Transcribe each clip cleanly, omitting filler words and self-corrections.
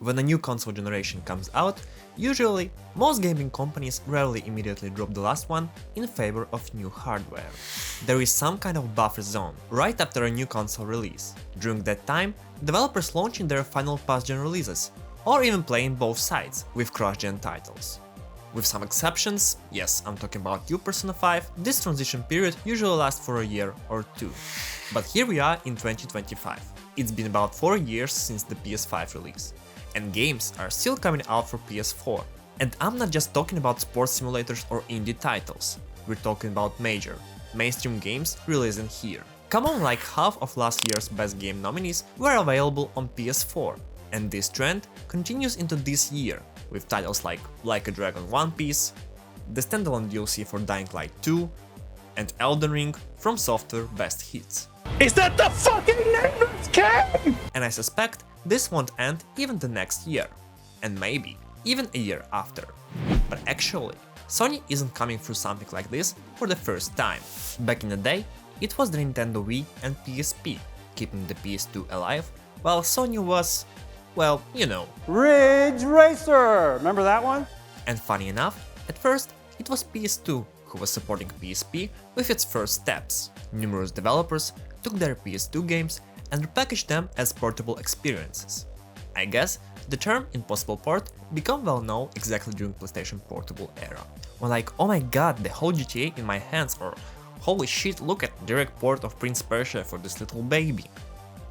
When a new console generation comes out, usually most gaming companies rarely immediately drop the last one in favor of new hardware. There is some kind of buffer zone right after a new console release. During that time, developers launching their final past-gen releases, or even playing both sides with cross-gen titles. With some exceptions, yes, I'm talking about new Persona 5, this transition period usually lasts for a year or two. But here we are in 2025. It's been about 4 years since the PS5 release, and games are still coming out for PS4. And I'm not just talking about sports simulators or indie titles, we're talking about major, mainstream games releasing here. Come on, like half of last year's best game nominees were available on PS4, and this trend continues into this year, with titles like a Dragon One Piece, the standalone DLC for Dying Light 2, and Elden Ring from Software Best Hits. Is that the fucking name of this game? And I suspect this won't end even the next year, and maybe even a year after. But actually, Sony isn't coming through something like this for the first time. Back in the day, it was the Nintendo Wii and PSP, keeping the PS2 alive, while Sony was, well, you know. Ridge Racer! Remember that one? And funny enough, at first, it was PS2 who was supporting PSP with its first steps. Numerous developers took their PS2 games and repackaged them as portable experiences. I guess the term impossible port became well known exactly during PlayStation Portable era. When like, oh my god, the whole GTA in my hands, or holy shit, look at direct port of Prince Persia for this little baby.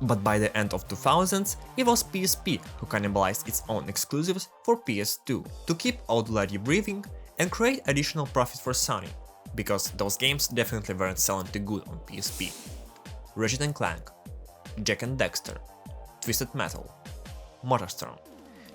But by the end of 2000s, it was PSP who cannibalized its own exclusives for PS2 to keep old lady breathing and create additional profit for Sony, because those games definitely weren't selling too good on PSP. Ratchet & Clank, Jak and Daxter, Twisted Metal, Motorstorm,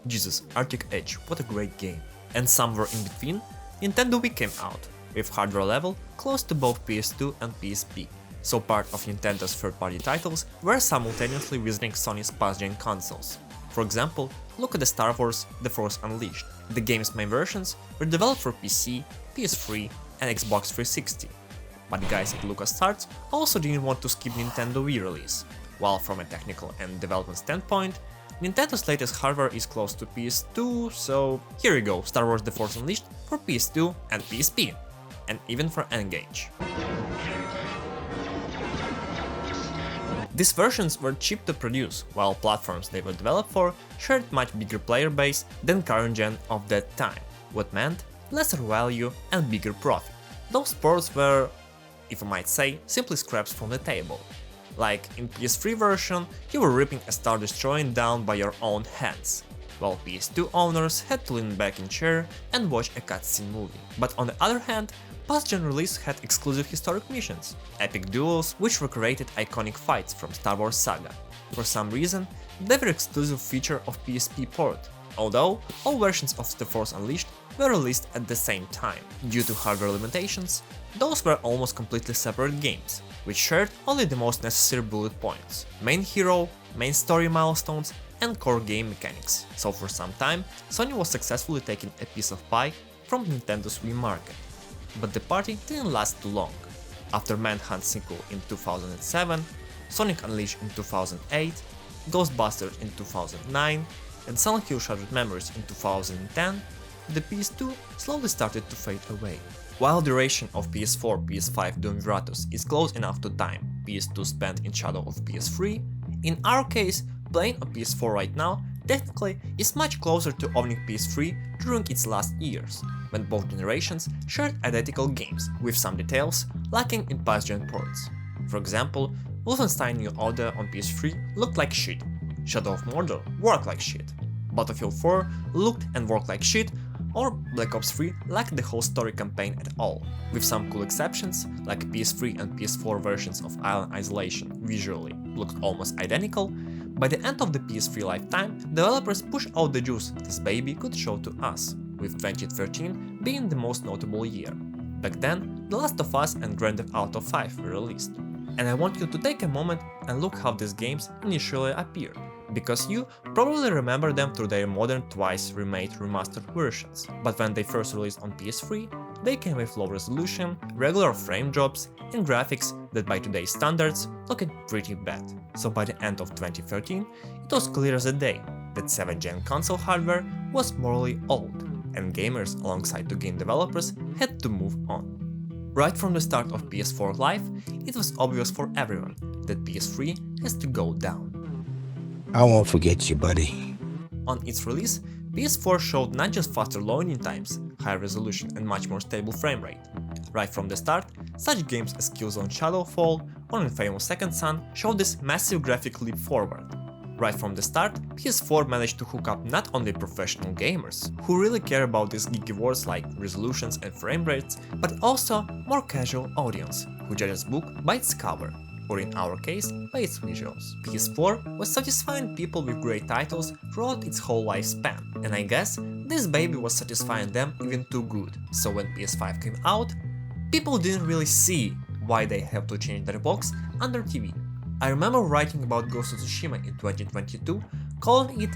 Jesus, Arctic Edge, what a great game. And somewhere in between, Nintendo Wii came out, with hardware level close to both PS2 and PSP, so part of Nintendo's third-party titles were simultaneously visiting Sony's past-gen consoles. For example, look at the Star Wars The Force Unleashed. The game's main versions were developed for PC, PS3 and Xbox 360. But the guys at LucasArts also didn't want to skip Nintendo Wii release, while from a technical and development standpoint, Nintendo's latest hardware is close to PS2, so here you go, Star Wars The Force Unleashed for PS2 and PSP, and even for N-Gage. These versions were cheap to produce, while platforms they were developed for shared much bigger player base than current gen of that time, what meant lesser value and bigger profit. Those ports were, if I might say, simply scraps from the table. Like in PS3 version, you were ripping a Star Destroyer down by your own hands, while PS2 owners had to lean back in chair and watch a cutscene movie. But on the other hand, past-gen release had exclusive historic missions, epic duels which recreated iconic fights from Star Wars saga. For some reason, they were exclusive feature of PSP port, although all versions of The Force Unleashed were released at the same time. Due to hardware limitations, those were almost completely separate games, which shared only the most necessary bullet points, main hero, main story milestones, and core game mechanics. So for some time, Sony was successfully taking a piece of pie from Nintendo's Wii market. But the party didn't last too long. After Manhunt sequel in 2007, Sonic Unleashed in 2008, Ghostbusters in 2009, and Silent Hill Shattered Memories in 2010, the PS2 slowly started to fade away. While duration of PS4-PS5 Duumviratus is close enough to time PS2 spent in shadow of PS3, in our case, playing on PS4 right now technically is much closer to owning PS3 during its last years, when both generations shared identical games, with some details lacking in past-gen ports. For example, Wolfenstein New Order on PS3 looked like shit, Shadow of Mordor worked like shit, Battlefield 4 looked and worked like shit, or Black Ops 3 lacked the whole story campaign at all, with some cool exceptions, like PS3 and PS4 versions of Island Isolation visually looked almost identical. By the end of the PS3 lifetime, developers pushed out the juice this baby could show to us, with 2013 being the most notable year. Back then, The Last of Us and Grand Theft Auto 5 were released. And I want you to take a moment and look how these games initially appeared, because you probably remember them through their modern twice remade remastered versions. But when they first released on PS3, they came with low resolution, regular frame drops, and graphics that by today's standards looked pretty bad. So by the end of 2013, it was clear as a day that 7th gen console hardware was morally old, and gamers alongside the game developers had to move on. Right from the start of PS4 life, it was obvious for everyone that PS3 has to go down. I won't forget you, buddy. On its release, PS4 showed not just faster loading times, higher resolution and much more stable frame rate. Right from the start, such games as Killzone Shadowfall or Infamous Second Son showed this massive graphic leap forward. Right from the start, PS4 managed to hook up not only professional gamers, who really care about these geeky words like resolutions and frame rates, but also more casual audience, who judges book by its cover, or in our case, by its visuals. PS4 was satisfying people with great titles throughout its whole lifespan, and I guess this baby was satisfying them even too good, so when PS5 came out, people didn't really see why they have to change their box under TV. I remember writing about Ghost of Tsushima in 2022, calling it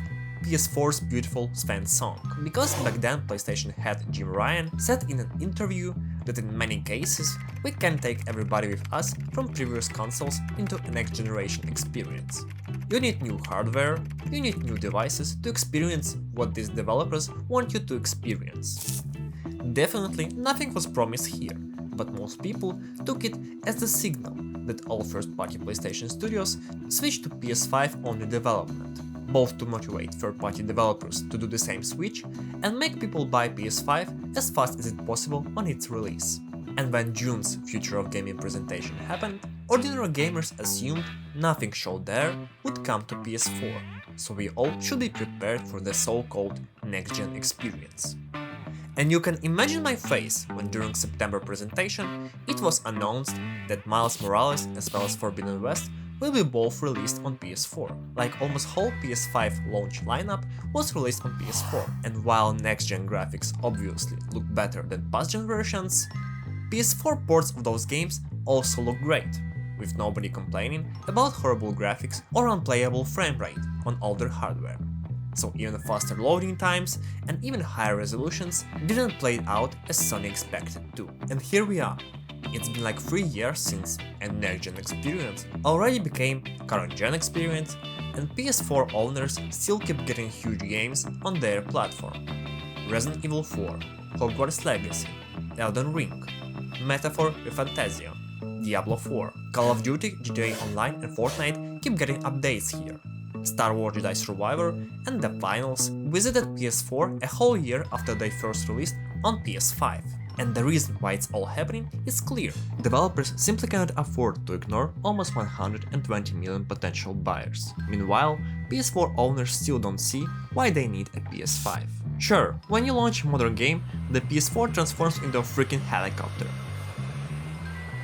PS4's beautiful Sven song, because back then PlayStation head Jim Ryan said in an interview that in many cases we can take everybody with us from previous consoles into a next generation experience. You need new hardware, you need new devices to experience what these developers want you to experience. Definitely nothing was promised here, but most people took it as the signal that all first-party PlayStation studios switched to PS5 only development, both to motivate third-party developers to do the same switch and make people buy PS5 as fast as it possible on its release. And when June's Future of Gaming presentation happened, ordinary gamers assumed nothing shown there would come to PS4, so we all should be prepared for the so-called next-gen experience. And you can imagine my face when during September presentation it was announced that Miles Morales as well as Forbidden West will be both released on PS4, like almost whole PS5 launch lineup was released on PS4, and while next-gen graphics obviously look better than past-gen versions, PS4 ports of those games also look great, with nobody complaining about horrible graphics or unplayable frame rate on older hardware. So even faster loading times and even higher resolutions didn't play out as Sony expected to. And here we are. It's been like 3 years since a next-gen experience already became current-gen experience, and PS4 owners still keep getting huge games on their platform. Resident Evil 4, Hogwarts Legacy, Elden Ring, Metaphor with Fantasio, Diablo 4, Call of Duty, GTA Online and Fortnite keep getting updates here. Star Wars Jedi Survivor and The Finals visited PS4 a whole year after they first released on PS5. And the reason why it's all happening is clear. Developers simply cannot afford to ignore almost 120 million potential buyers. Meanwhile, PS4 owners still don't see why they need a PS5. Sure, when you launch a modern game, the PS4 transforms into a freaking helicopter.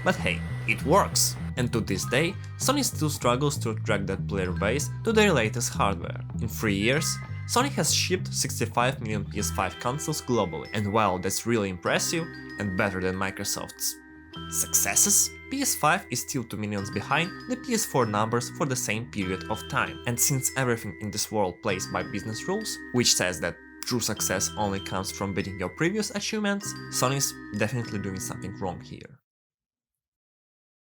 But hey, it works! And to this day, Sony still struggles to attract that player base to their latest hardware. In 3 years, Sony has shipped 65 million PS5 consoles globally, and while that's really impressive and better than Microsoft's successes, PS5 is still 2 millions behind the PS4 numbers for the same period of time. And since everything in this world plays by business rules, which says that true success only comes from beating your previous achievements, Sony's definitely doing something wrong here.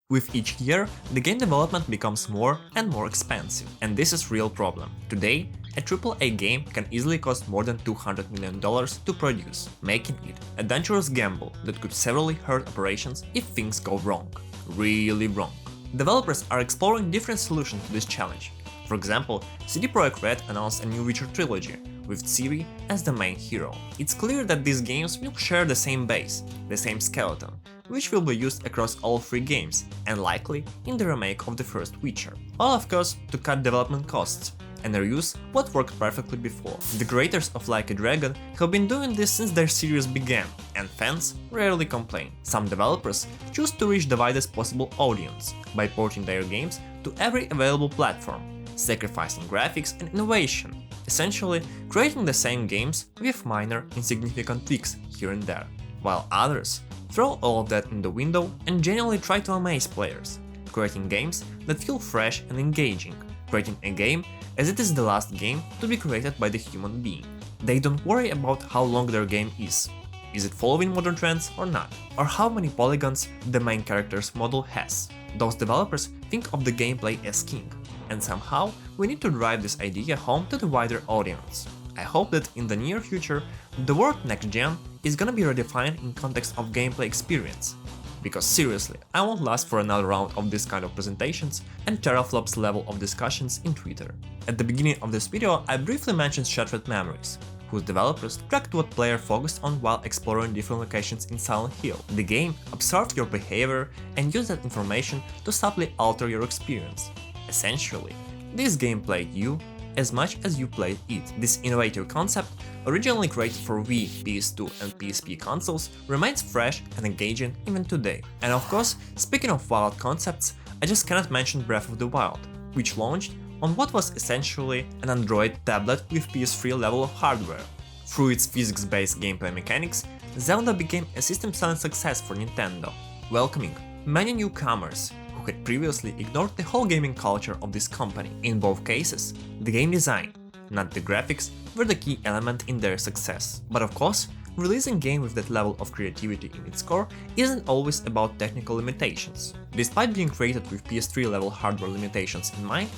With each year, the game development becomes more and more expensive, and this is a real problem. Today, a AAA game can easily cost more than $200 million to produce, making it a dangerous gamble that could severely hurt operations if things go wrong. Really wrong. Developers are exploring different solutions to this challenge. For example, CD Projekt Red announced a new Witcher trilogy, with Ciri as the main hero. It's clear that these games will share the same base, the same skeleton, which will be used across all 3 games, and likely in the remake of the first Witcher. All of course to cut development costs and reuse what worked perfectly before. The creators of Like a Dragon have been doing this since their series began, and fans rarely complain. Some developers choose to reach the widest possible audience by porting their games to every available platform, sacrificing graphics and innovation, essentially creating the same games with minor insignificant tweaks here and there, while others throw all of that in the window and genuinely try to amaze players, creating games that feel fresh and engaging, creating a game as it is the last game to be created by the human being. They don't worry about how long their game is it following modern trends or not, or how many polygons the main character's model has. Those developers think of the gameplay as king, and somehow we need to drive this idea home to the wider audience. I hope that in the near future, the word next gen is gonna be redefined in context of gameplay experience. Because seriously, I won't last for another round of this kind of presentations and teraflops level of discussions in Twitter. At the beginning of this video, I briefly mentioned Shattered Memories, whose developers tracked what player focused on while exploring different locations in Silent Hill. The game observed your behavior and used that information to subtly alter your experience. Essentially, this game played you as much as you played it. This innovative concept, originally created for Wii, PS2 and PSP consoles, remains fresh and engaging even today. And of course, speaking of wild concepts, I just cannot mention Breath of the Wild, which launched on what was essentially an Android tablet with PS3 level of hardware. Through its physics-based gameplay mechanics, Zelda became a system-selling success for Nintendo, welcoming many newcomers who had previously ignored the whole gaming culture of this company. In both cases, the game design, not the graphics, were the key element in their success. But of course, releasing a game with that level of creativity in its core isn't always about technical limitations. Despite being created with PS3 level hardware limitations in mind,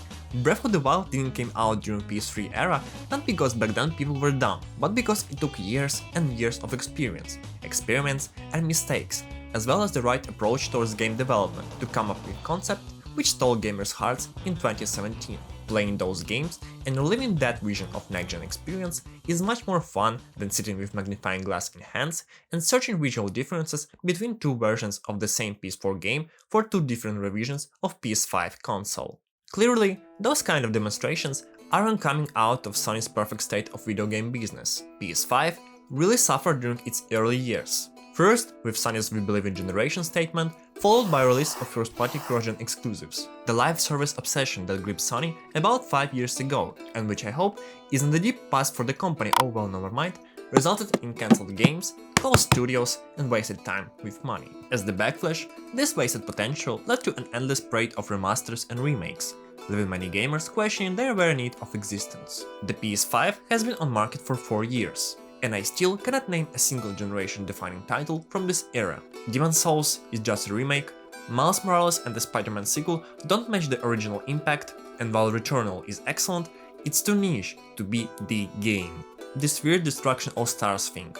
Breath of the Wild didn't come out during PS3 era not because back then people were dumb, but because it took years and years of experience, experiments and mistakes, as well as the right approach towards game development to come up with a concept which stole gamers' hearts in 2017. Playing those games and reliving that vision of next-gen experience is much more fun than sitting with magnifying glass in hands and searching visual differences between two versions of the same PS4 game for two different revisions of PS5 console. Clearly, those kind of demonstrations aren't coming out of Sony's perfect state of video game business. PS5 really suffered during its early years. First, with Sony's We Believe in Generation statement, followed by release of first-party cross-gen exclusives. The live service obsession that gripped Sony about 5 years ago, and which I hope is in the deep past for the company, oh well, never mind, resulted in cancelled games, closed studios, and wasted time with money. As the backlash, this wasted potential led to an endless parade of remasters and remakes, leaving many gamers questioning their very need of existence. The PS5 has been on market for 4 years, and I still cannot name a single generation-defining title from this era. Demon's Souls is just a remake, Miles Morales and the Spider-Man sequel don't match the original impact, and while Returnal is excellent, it's too niche to be the game. This weird Destruction All-Stars thing.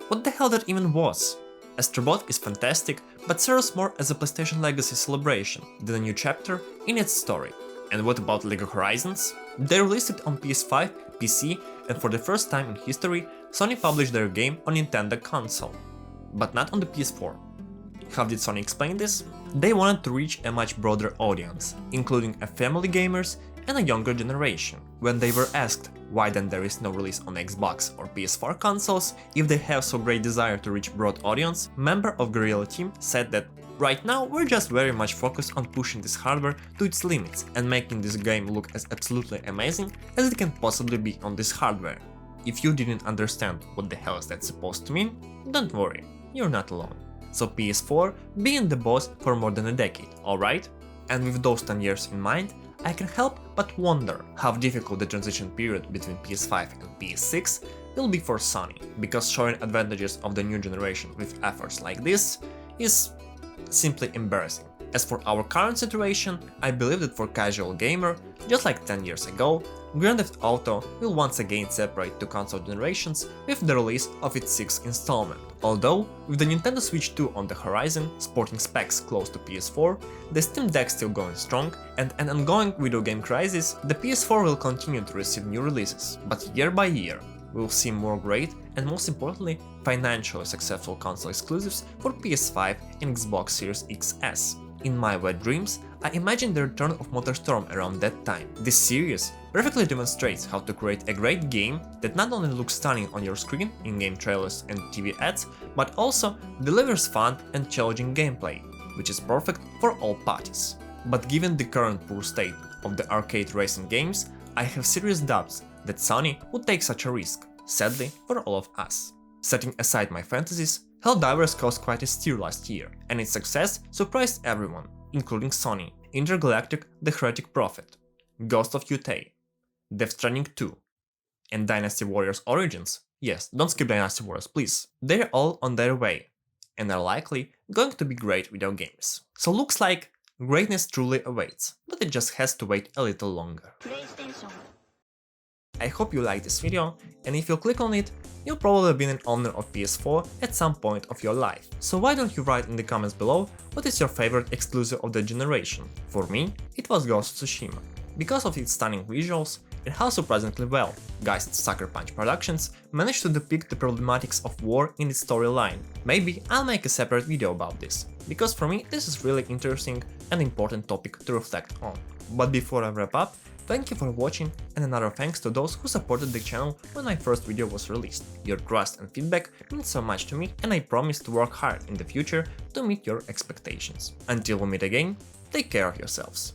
What the hell that even was? Astrobot is fantastic, but serves more as a PlayStation Legacy celebration than a new chapter in its story. And what about Lego Horizons? They released it on PS5, PC, and for the first time in history, Sony published their game on Nintendo console, but not on the PS4. How did Sony explain this? They wanted to reach a much broader audience, including a family gamers and a younger generation. When they were asked why then there is no release on Xbox or PS4 consoles if they have so great desire to reach broad audience, member of Guerrilla team said that right now we're just very much focused on pushing this hardware to its limits and making this game look as absolutely amazing as it can possibly be on this hardware. If you didn't understand what the hell is that supposed to mean, don't worry, you're not alone. So PS4 being the boss for more than a decade, alright? And with those 10 years in mind, I can help but wonder how difficult the transition period between PS5 and PS6 will be for Sony, because showing advantages of the new generation with efforts like this is simply embarrassing. As for our current situation, I believe that for casual gamer, just like 10 years ago, Grand Theft Auto will once again separate two console generations with the release of its 6th installment. Although, with the Nintendo Switch 2 on the horizon, sporting specs close to PS4, the Steam Deck still going strong, and an ongoing video game crisis, the PS4 will continue to receive new releases, but year by year, we'll see more great and most importantly, financially successful console exclusives for PS5 and Xbox Series XS. In my wet dreams, I imagine the return of MotorStorm around that time. This series perfectly demonstrates how to create a great game that not only looks stunning on your screen, in-game trailers and TV ads, but also delivers fun and challenging gameplay, which is perfect for all parties. But given the current poor state of the arcade racing games, I have serious doubts that Sony would take such a risk, sadly for all of us. Setting aside my fantasies, Helldivers caused quite a stir last year, and its success surprised everyone, including Sony. Intergalactic: The Heretic Prophet, Ghost of Yutei, Death Stranding 2, and Dynasty Warriors Origins. Yes, don't skip Dynasty Warriors, please. They're all on their way, and are likely going to be great video games. So looks like Greatness truly awaits, but it just has to wait a little longer. I hope you liked this video, and if you click on it, you've probably been an owner of PS4 at some point of your life. So why don't you write in the comments below what is your favorite exclusive of the generation? For me, it was Ghost of Tsushima. Because of its stunning visuals, it held surprisingly well. Geist Sucker Punch Productions managed to depict the problematics of war in its storyline. Maybe I'll make a separate video about this, because for me this is really interesting and important topic to reflect on. But before I wrap up, thank you for watching, and another thanks to those who supported the channel when my first video was released. Your trust and feedback means so much to me, and I promise to work hard in the future to meet your expectations. Until we meet again, take care of yourselves.